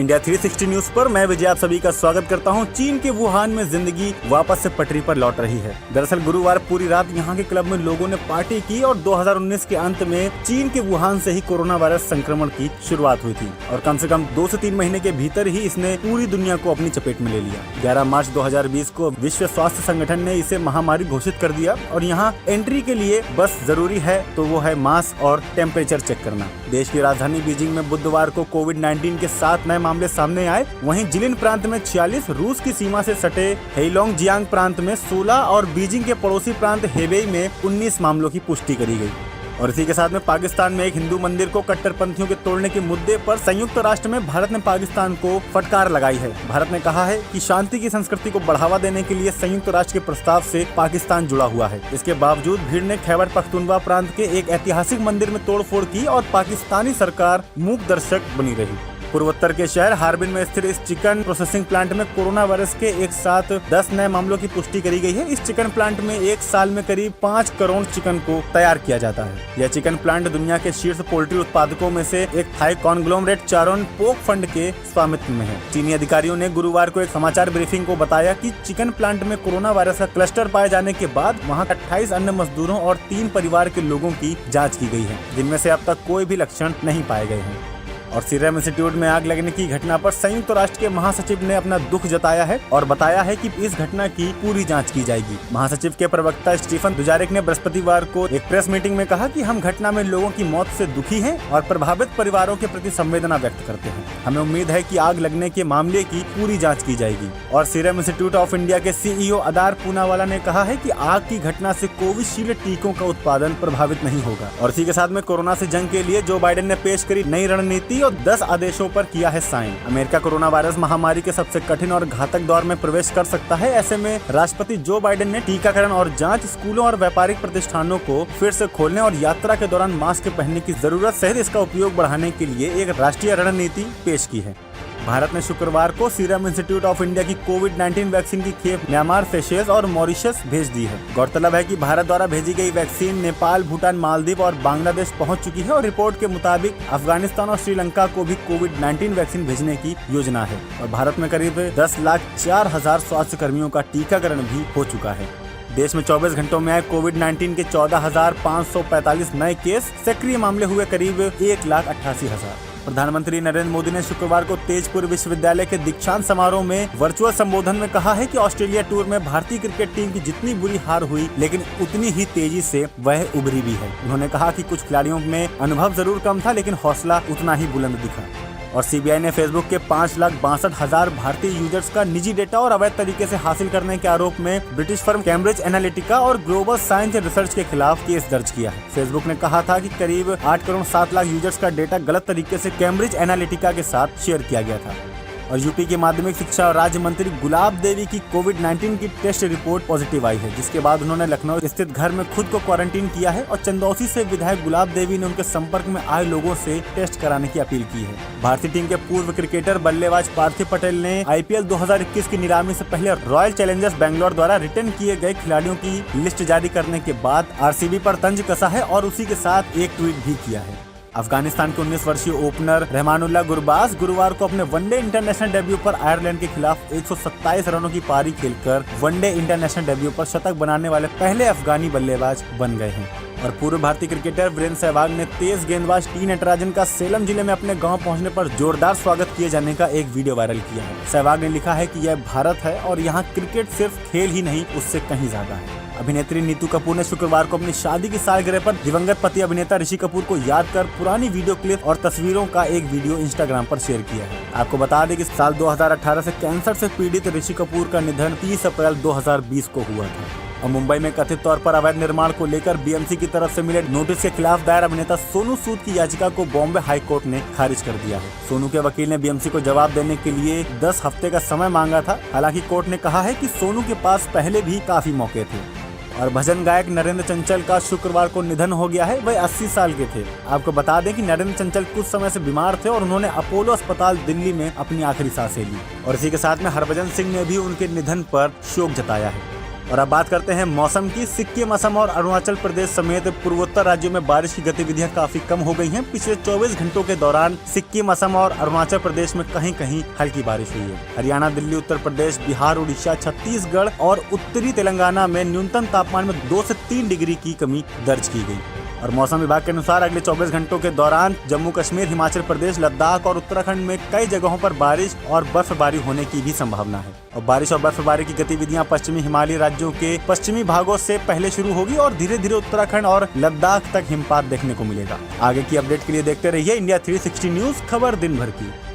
India 360 news पर मैं विजय आप सभी का स्वागत करता हूं। चीन के वुहान में जिंदगी वापस से पटरी पर लौट रही है। दरअसल गुरुवार पूरी रात यहां के क्लब में लोगों ने पार्टी की और 2019 के अंत में चीन के वुहान से ही कोरोना वायरस संक्रमण की शुरुआत हुई थी और कम से कम 2 से 3 महीने के भीतर ही इसने पूरी दुनिया को अपनी चपेट में ले लिया। 11 मार्च 2020 को विश्व स्वास्थ्य संगठन ने इसे महामारी घोषित कर दिया और यहाँ एंट्री के लिए बस जरूरी है तो वो है मास्क और टेम्परेचर चेक करना। देश की राजधानी बीजिंग में बुधवार को कोविड-19 के 7 नए मामले सामने आए। वहीं जिलिन प्रांत में 46, रूस की सीमा से सटे हेइलोंगजियांग प्रांत में 16 और बीजिंग के पड़ोसी प्रांत हेबेई में 19 मामलों की पुष्टि करी गई। और इसी के साथ में पाकिस्तान में एक हिंदू मंदिर को कट्टरपंथियों के तोड़ने के मुद्दे पर संयुक्त राष्ट्र में भारत ने पाकिस्तान को फटकार लगाई है। भारत ने कहा है कि शांति की संस्कृति को बढ़ावा देने के लिए संयुक्त राष्ट्र के प्रस्ताव से पाकिस्तान जुड़ा हुआ है। इसके बावजूद भीड़ ने खैबर पख्तूनख्वा प्रांत के एक ऐतिहासिक मंदिर में तोड़फोड़ की और पाकिस्तानी सरकार मूक दर्शक बनी रही। पूर्वोत्तर के शहर हार्बिन में स्थित इस चिकन प्रोसेसिंग प्लांट में कोरोना वायरस के एक साथ 10 नए मामलों की पुष्टि करी गई है। इस चिकन प्लांट में एक साल में करीब 5 करोड़ चिकन को तैयार किया जाता है। यह चिकन प्लांट दुनिया के शीर्ष पोल्ट्री उत्पादकों में से एक थाई कॉन्ग्लोमरेट चारोन पोक फंड के स्वामित्व में है। चीनी अधिकारियों ने गुरुवार को एक समाचार ब्रीफिंग को बताया कि चिकन प्लांट में कोरोना वायरस का क्लस्टर पाए जाने के बाद वहाँ 28 अन्य मजदूरों और 3 परिवार के लोगों की जाँच की गई है, जिनमें से अब तक कोई भी लक्षण नहीं पाए गए हैं। और सीरम इंस्टीट्यूट में आग लगने की घटना पर संयुक्त राष्ट्र के महासचिव ने अपना दुख जताया है और बताया है कि इस घटना की पूरी जांच की जाएगी। महासचिव के प्रवक्ता स्टीफन दुजारिक ने बृहस्पतिवार को एक प्रेस मीटिंग में कहा कि हम घटना में लोगों की मौत से दुखी हैं और प्रभावित परिवारों के प्रति संवेदना व्यक्त करते हैं। हमें उम्मीद है कि आग लगने के मामले की पूरी जाँच की जाएगी। और सीरम इंस्टीट्यूट ऑफ इंडिया के CEO अदार पूनावाला ने कहा है कि आग की घटना से कोविशील्ड टीकों का उत्पादन प्रभावित नहीं होगा। और इसी के साथ में कोरोना से जंग के लिए जो बाइडेन ने पेश करी नई रणनीति और 10 आदेशों पर किया है साइन। अमेरिका कोरोना वायरस महामारी के सबसे कठिन और घातक दौर में प्रवेश कर सकता है। ऐसे में राष्ट्रपति जो बाइडेन ने टीकाकरण और जांच, स्कूलों और व्यापारिक प्रतिष्ठानों को फिर से खोलने और यात्रा के दौरान मास्क पहनने की जरूरत सहित इसका उपयोग बढ़ाने के लिए एक राष्ट्रीय रणनीति पेश की है। भारत ने शुक्रवार को सीरम इंस्टीट्यूट ऑफ इंडिया की कोविड-19 वैक्सीन की खेप म्यांमार, सेशेल्स और मॉरिशस भेज दी है। गौरतलब है कि भारत द्वारा भेजी गई वैक्सीन नेपाल, भूटान, मालदीव और बांग्लादेश पहुंच चुकी है और रिपोर्ट के मुताबिक अफगानिस्तान और श्रीलंका को भी कोविड-19 वैक्सीन भेजने की योजना है। और भारत में करीब 10,04,000 स्वास्थ्य कर्मियों का टीकाकरण भी हो चुका है। देश में 24 घंटों में आए कोविड-19 के 14,545 नए केस, सक्रिय मामले हुए करीब 1,88,000। प्रधानमंत्री नरेंद्र मोदी ने शुक्रवार को तेजपुर विश्वविद्यालय के दीक्षांत समारोह में वर्चुअल संबोधन में कहा है कि ऑस्ट्रेलिया टूर में भारतीय क्रिकेट टीम की जितनी बुरी हार हुई, लेकिन उतनी ही तेजी से वह उभरी भी है। उन्होंने कहा कि कुछ खिलाड़ियों में अनुभव जरूर कम था, लेकिन हौसला उतना ही बुलंद दिखा। और CBI ने फेसबुक के 5,62,000 भारतीय यूजर्स का निजी डेटा और अवैध तरीके से हासिल करने के आरोप में ब्रिटिश फर्म कैम्ब्रिज एनालिटिका और ग्लोबल साइंस रिसर्च के खिलाफ केस दर्ज किया है। फेसबुक ने कहा था कि करीब 8 करोड़ 7 लाख यूजर्स का डेटा गलत तरीके से कैम्ब्रिज एनालिटिका के साथ शेयर किया गया था। और यूपी के माध्यमिक शिक्षा राज्य मंत्री गुलाब देवी की कोविड-19 की टेस्ट रिपोर्ट पॉजिटिव आई है, जिसके बाद उन्होंने लखनऊ स्थित घर में खुद को क्वारंटीन किया है। और चंदौसी से विधायक गुलाब देवी ने उनके संपर्क में आए लोगों से टेस्ट कराने की अपील की है। भारतीय टीम के पूर्व क्रिकेटर बल्लेबाज पार्थिव पटेल ने IPL 2021 की नीलामी से पहले रॉयल चैलेंजर्स बैंगलोर द्वारा रिटर्न किए गए खिलाड़ियों की लिस्ट जारी करने के बाद RCB पर तंज कसा है और उसी के साथ एक ट्वीट भी किया है। अफगानिस्तान के 19 वर्षीय ओपनर रहमानुल्लाह गुरबाज गुरुवार को अपने वनडे इंटरनेशनल डेब्यू पर आयरलैंड के खिलाफ 127 रनों की पारी खेलकर वनडे इंटरनेशनल डेब्यू पर शतक बनाने वाले पहले अफगानी बल्लेबाज बन गए हैं। और पूर्व भारतीय क्रिकेटर वीरेंद्र सहवाग ने तेज गेंदबाज टी नटराजन का सेलम जिले में अपने गांव पहुंचने पर जोरदार स्वागत किए जाने का एक वीडियो वायरल किया है। सहवाग ने लिखा है कि यह भारत है और यहाँ क्रिकेट सिर्फ खेल ही नहीं, उससे कहीं ज्यादा है। अभिनेत्री नीतू कपूर ने शुक्रवार को अपनी शादी की सालगिरह पर दिवंगत पति अभिनेता ऋषि कपूर को याद कर पुरानी वीडियो क्लिप और तस्वीरों का एक वीडियो इंस्टाग्राम पर शेयर किया है। आपको बता दें कि साल 2018 से कैंसर से पीड़ित ऋषि कपूर का निधन 30 अप्रैल 2020 को हुआ था। और मुंबई में कथित तौर पर अवैध निर्माण को लेकर BMC की तरफ से मिले नोटिस के खिलाफ दायर अभिनेता सोनू सूद की याचिका को बॉम्बे हाई कोर्ट ने खारिज कर दिया है। सोनू के वकील ने BMC को जवाब देने के लिए 10 हफ्ते का समय मांगा था। हालांकि कोर्ट ने कहा है कि सोनू के पास पहले भी काफी मौके थे। और भजन गायक नरेंद्र चंचल का शुक्रवार को निधन हो गया है। वह 80 साल के थे। आपको बता दें कि नरेंद्र चंचल कुछ समय से बीमार थे और उन्होंने अपोलो अस्पताल दिल्ली में अपनी आखिरी सांसें ली। और इसी के साथ में हरभजन सिंह ने भी उनके निधन पर शोक जताया है। और अब बात करते हैं मौसम की। सिक्किम, असम और अरुणाचल प्रदेश समेत पूर्वोत्तर राज्यों में बारिश की गतिविधियां काफी कम हो गई हैं। पिछले 24 घंटों के दौरान सिक्किम, असम और अरुणाचल प्रदेश में कहीं कहीं हल्की बारिश हुई है। हरियाणा, दिल्ली, उत्तर प्रदेश, बिहार, उड़ीसा, छत्तीसगढ़ और उत्तरी तेलंगाना में न्यूनतम तापमान में 2 से 3 डिग्री की कमी दर्ज की गई। और मौसम विभाग के अनुसार अगले 24 घंटों के दौरान जम्मू कश्मीर, हिमाचल प्रदेश, लद्दाख और उत्तराखंड में कई जगहों पर बारिश और बर्फबारी होने की भी संभावना है। और बारिश और बर्फबारी की गतिविधियां पश्चिमी हिमालयी राज्यों के पश्चिमी भागों से पहले शुरू होगी और धीरे धीरे उत्तराखंड और लद्दाख तक हिमपात देखने को मिलेगा। आगे की अपडेट के लिए देखते रहिए इंडिया 360 न्यूज, खबर दिन भर की।